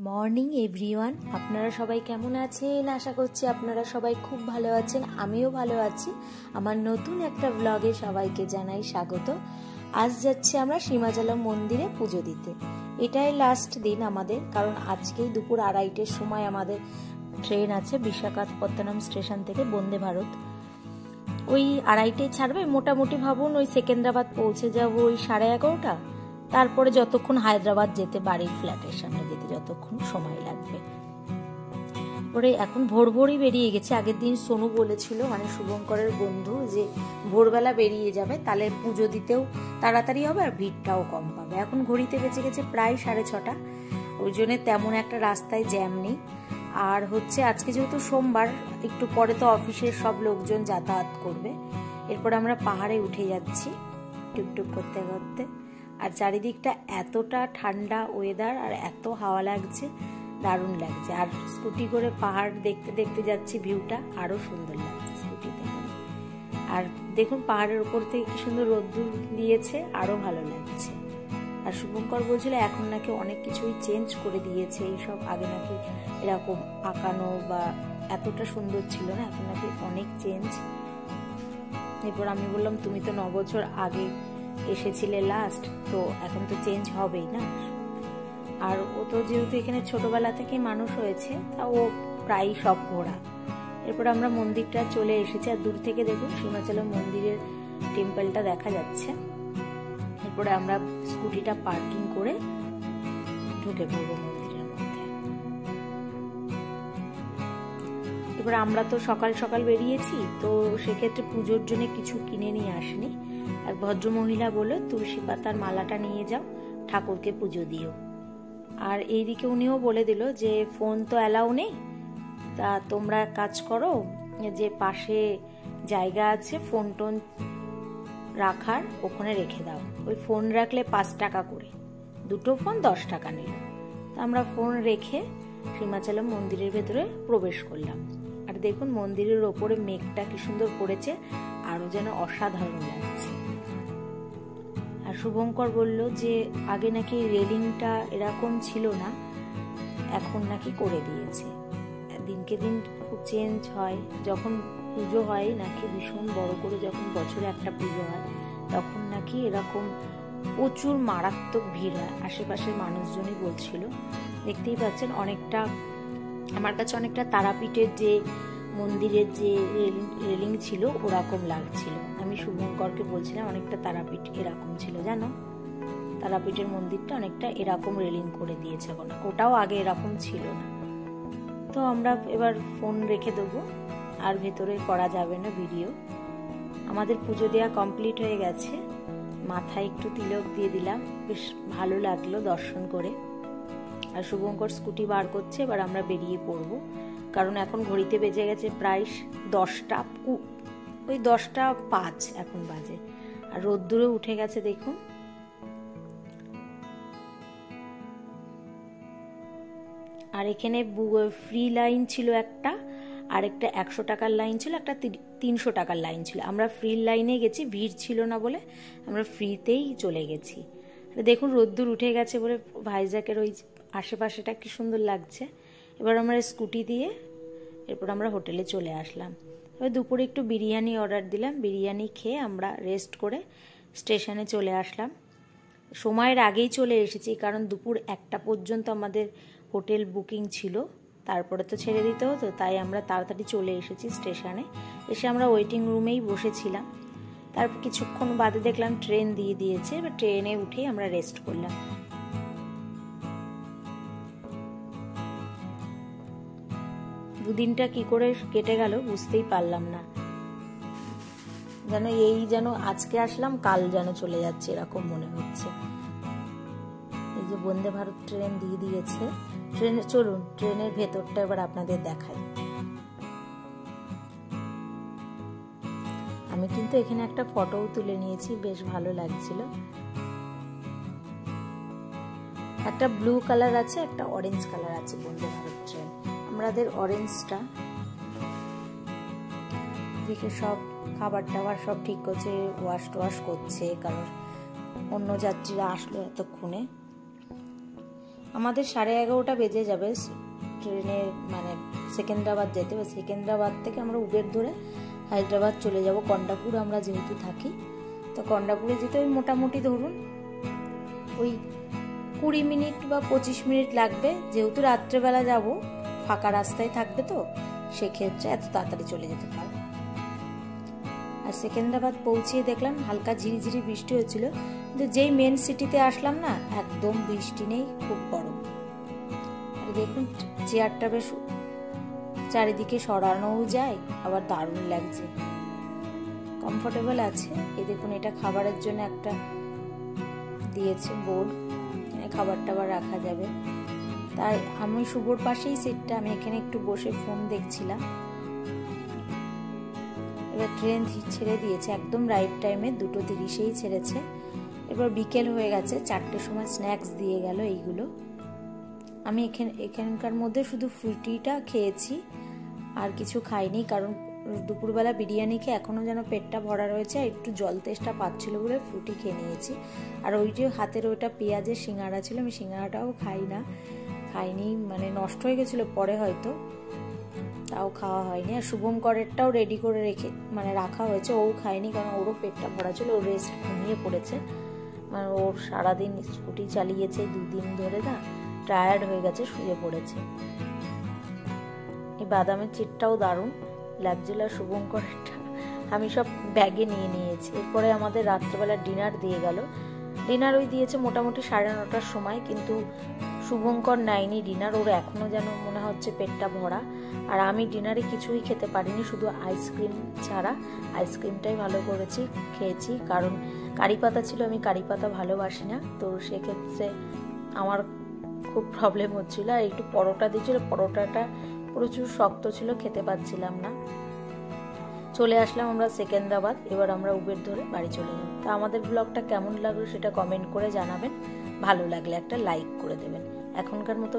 Morning everyone, আপনারা সবাই কেমন আছেন? আশা করছি আপনারা সবাই খুব ভালো আছেন। আমিও ভালো আছি। আমার নতুন একটা ব্লগে সবাইকে জানাই স্বাগত। আজ যাচ্ছি আমরা সীমাচলম মন্দিরে পুজো দিতে। এটাই লাস্ট দিন আমাদের, কারণ আজকেই দুপুর 2:30টার সময় আমাদের ট্রেন আছে বিশাখাপত্তনম স্টেশন থেকে বন্দে ভারত। ওই 2:30টায় ছাড়বে, মোটামুটি ভাবুন ওই সেকেন্দ্রাবাদ পৌঁছে যাবো ওই 11:30টা। তারপরে যতক্ষণ হায়দ্রাবাদ যেতে, বাড়ির ফ্ল্যাটের সামনে যেতে যতক্ষণ সময় লাগবে। পরে এখন ভোরই বেরিয়ে গেছে। আগের দিন সোনু বলেছিল, মানে শুভঙ্করের বন্ধু, যে ভোরবেলা বেরিয়ে যাবে, তাহলে পুজো দিতেও তাড়াতাড়ি হবে আর ভিড়টাও কম পাবে। এখন ঘড়িতে বেঁচে গেছে প্রায় 6:30। ওই জন্য তেমন একটা রাস্তায় জ্যাম নেই। আর হচ্ছে আজকে যেহেতু সোমবার, একটু পরে তো অফিসের সব লোকজন যাতায়াত করবে। এরপর আমরা পাহাড়ে উঠে যাচ্ছি টুকটুক করতে করতে। আর চারিদিকটা এতটা ঠান্ডা ওয়েদার আর এত হাওয়া লাগছে, দারুণ লাগছে। আর স্কুটি করে পাহাড় দেখতে দেখতে যাচ্ছি, ভিউটা আরো সুন্দর লাগছে স্কুটিতে। আর দেখুন পাহাড়ের উপর থেকে কি সুন্দর রোদ্দুর দিয়েছে, আরো ভালো লাগছে। আর শুভঙ্কর বলছিল এখন নাকি অনেক কিছুই চেঞ্জ করে দিয়েছে এইসব, আগে নাকি এরকম আঁকানো বা এতটা সুন্দর ছিল না, এখন নাকি অনেক চেঞ্জ। এরপর আমি বললাম তুমি তো 9 বছর আগে এসেছিলে লাস্ট, তো এখন তো চেঞ্জ হবেই না। আর ও তো যেহেতু এখানে ছোটবেলা থেকে মানুষ হয়েছে, তা ও প্রায় সব ঘোরা। এরপর আমরা মন্দিরটা চলে এসেছি। আর দূর থেকে দেখুন সীমাচলম মন্দিরের টেম্পলটা দেখা যাচ্ছে। এরপরে আমরা স্কুটিটা পার্কিং করে ঢুকে পড়বো মন্দিরের মধ্যে। এবার আমরা তো সকাল সকাল বেরিয়েছি, তো সেক্ষেত্রে পুজোর জন্য কিছু কিনে নিয়ে আসিনি। এক ভদ্রমহিলা বলে তুলসী পাতার মালাটা নিয়ে যাও, ঠাকুরকে পুজো দিও। আর এইদিকে উনিও বলে দিল যে ফোন তো অ্যালাউ নেই, তা তোমরা কাজ করো, যে পাশে জায়গা আছে ফোন টোন রাখার, ওখানে রেখে দাও। ওই ফোন রাখলে 5 টাকা করে, 2টো ফোন 10 টাকা নিল। তা আমরা ফোন রেখে সীমাচলম মন্দিরের ভেতরে প্রবেশ করলাম। আর দেখুন মন্দিরের ওপরে মেঘটা কি সুন্দর পড়েছে, আরো যেন অসাধারণ লাগছে। আর শুভঙ্কর বলল যে আগে নাকি রেলিংটা এরকম ছিল না, এখন নাকি করে দিয়েছে। দিনকে দিন খুব চেঞ্জ হয়। যখন পুজো হয় নাকি ভীষণ বড় করে, যখন বছরে একটা পুজো হয়, তখন নাকি এরকম প্রচুর মারাত্মক ভিড় হয়। আশেপাশের মানুষজনই বলছিল, দেখতেই পাচ্ছেন অনেকটা, আমার কাছে অনেকটা তারাপীঠের যে মন্দিরের যে রেলিং ছিল ওরকম লাগছিল। আমি শুভঙ্করকে বলছিলাম অনেকটা তারাপীঠ এরকম ছিল, জানো, তারাপীঠের মন্দিরটা অনেকটা এরকম রেলিং করে দিয়েছে এখন, ওটাও আগে এরকম ছিল না। তো আমরা এবার ফোন রেখে দেবো, আর ভেতরে করা যাবে না ভিডিও। আমাদের পুজো দেওয়া কমপ্লিট হয়ে গেছে। মাথায় একটু তিলক দিয়ে দিলাম, বেশ ভালো লাগলো দর্শন করে। আর শুভঙ্কর স্কুটি বার করছে, এবার আমরা বেরিয়ে পড়বো, কারণ এখন ঘড়িতে বেজে গেছে প্রায় 10টা, ওই 10:05 এখন বাজে। আর রোদ্দুরে উঠে গেছে দেখুন। আর এখানে ফ্রি লাইন ছিল একটা, আর একটা 100 টাকার লাইন ছিল, একটা 300 টাকার লাইন ছিল। আমরা ফ্রি লাইনে গেছি, ভিড় ছিল না বলে আমরা ফ্রিতেই চলে গেছি। দেখুন রোদ্দুর উঠে গেছে বলে ভাইজ্যাকের ওই আশেপাশেটা কি সুন্দর লাগছে। এবার আমরা স্কুটি দিয়ে এরপর আমরা হোটেলে চলে আসলাম। এবার দুপুরে একটু বিরিয়ানি অর্ডার দিলাম, বিরিয়ানি খেয়ে আমরা রেস্ট করে স্টেশনে চলে আসলাম। সময়ের আগেই চলে এসেছি, কারণ দুপুর 1টা পর্যন্ত আমাদের হোটেল বুকিং ছিল, তারপরে তো ছেড়ে দিতে হতো, তাই আমরা তাড়াতাড়ি চলে এসেছি স্টেশনে। এসে আমরা ওয়েটিং রুমেই বসেছিলাম। তারপর কিছুক্ষণ বাদে দেখলাম ট্রেন দিয়ে দিয়েছে, এবার ট্রেনে উঠেই আমরা রেস্ট করলাম। দুদিনটা কি করে কেটে গেল বুঝতেই পারলাম না, যেন আজকে আসলাম কাল যেন চলে যাচ্ছে এরকম মনে হচ্ছে। এই যে বন্দে ভারত ট্রেন দিয়ে দিয়েছে। ট্রেনে চলুন, ট্রেনের ভেতরটা এবার আপনাদের দেখাই। আমি কিন্তু এখানে একটা ফটোও তুলে নিয়েছি, বেশ ভালো লাগছিল। একটা ব্লু কালার আছে, একটা অরেঞ্জ কালার আছে বন্দে ভারত ট্রেন। আমাদের অরেঞ্জটা দেখে সব খাবার টাবার সব ঠিক করছে, ওয়াশ করছে, কারণ অন্য যাত্রীরা আসলো এতক্ষণে। আমাদের 11:30 বেজে যাবে ট্রেনে, মানে সেকেন্দ্রাবাদ যেতে। সেকেন্দ্রাবাদ থেকে আমরা উবের ধরে হায়দ্রাবাদ চলে যাব। কন্ডাপুর আমরা যেহেতু থাকি, তো কন্ডাপুরে যেতে ওই মোটামুটি ধরুন ওই 20 মিনিট বা 25 মিনিট লাগবে। যেহেতু রাত্রেবেলা যাব, ফাঁকা রাস্তায় থাকবে, তো সেক্ষেত্রে এত তাড়াতাড়ি চলে যেতে পারবো। আর সেকেন্দ্রাবাদ পৌঁছিয়ে দেখলাম হালকা ঝিরিঝিরি বৃষ্টি হচ্ছিল, কিন্তু যেই মেন সিটিতে আসলাম না, একদম বৃষ্টি নেই, খুব গরম। আর দেখুন চেয়ারটা বেশ চারিদিকে সরানোও যায়, আবার দারুণ লাগছে, কমফোর্টেবল আছে। এই দেখুন এটা খাবারের জন্য একটা দিয়েছে বোর্ড, খাবার টাবার রাখা যাবে। তাই আমি শুভর পাশেই সিটটা, আমি এখানে একটু বসে ফোন দেখছিলাম। এবার ট্রেন ছেড়ে দিয়েছে একদম রাইট টাইমে, 2:30-এই ছেড়েছে। এবার বিকেল হয়ে গেছে, 4টের সময় স্ন্যাক্স দিয়ে গেল এইগুলো। আমি এখানকার মধ্যে শুধু ফ্রুটিটা খেয়েছি, আর কিছু খাইনি, কারণ দুপুরবেলা বিরিয়ানি খেয়ে এখনও যেন পেটটা ভরা রয়েছে, আর একটু জল তেষ্টা পাচ্ছিল বলে ফ্রুটি খেয়ে নিয়েছি। আর ওই যে হাতের ওইটা পেঁয়াজের সিঙ্গাড়া ছিল, আমি সিঙ্গাড়াটাও খাইনি, মানে নষ্ট হয়ে গেছিলো পরে হয়তো, তাও খাওয়া হয়নি। আর শুভঙ্করেরটাও রেডি করে রাখা হয়েছে, ও খায়নি, কারণ ওরও পেটটা ভরা ছিল, ও রেস্ট ঘুমিয়ে পড়েছে। মানে ওর সারাদিন স্কুটি চালিয়েছে 2 দিন ধরে, না টায়ার্ড হয়ে গেছে, শুয়ে পড়েছে। এই বাদামের চিটটাও দারুণ লাগছিল, শুভঙ্করেরটা আমি সব ব্যাগে নিয়ে নিয়েছি। এরপরে আমাদের রাত্রেবেলা ডিনার দিয়ে গেল। ডিনার ওই দিয়েছে মোটামুটি 9:30টার সময়, কিন্তু শুভঙ্কর নেয়নি ডিনার, ওর এখনো যেন মনে হচ্ছে পেটটা ভরা। আর আমি ডিনারে কিছুই খেতে পারিনি, শুধু আইসক্রিম ছাড়া। আইসক্রিমটাই ভালো খেয়েছি, কারণ কারি পাতা ছিল, আমি কারি পাতা ভালোবাসি না, তো সেক্ষেত্রে আমার খুব প্রবলেম হচ্ছিল। আর একটু পরোটা দিয়েছিল, পরোটাটা প্রচুর শক্ত ছিল, খেতে পাচ্ছিলাম না। চলে আসলাম আমরা সেকেন্দ্রাবাদ। এবার আমরা উবের ধরে বাড়ি চলে যাব। তা আমাদের ব্লগটা কেমন লাগলো সেটা কমেন্ট করে জানাবেন, ভালো লাগলে একটা লাইক করে দেবেন। এখনকার মতো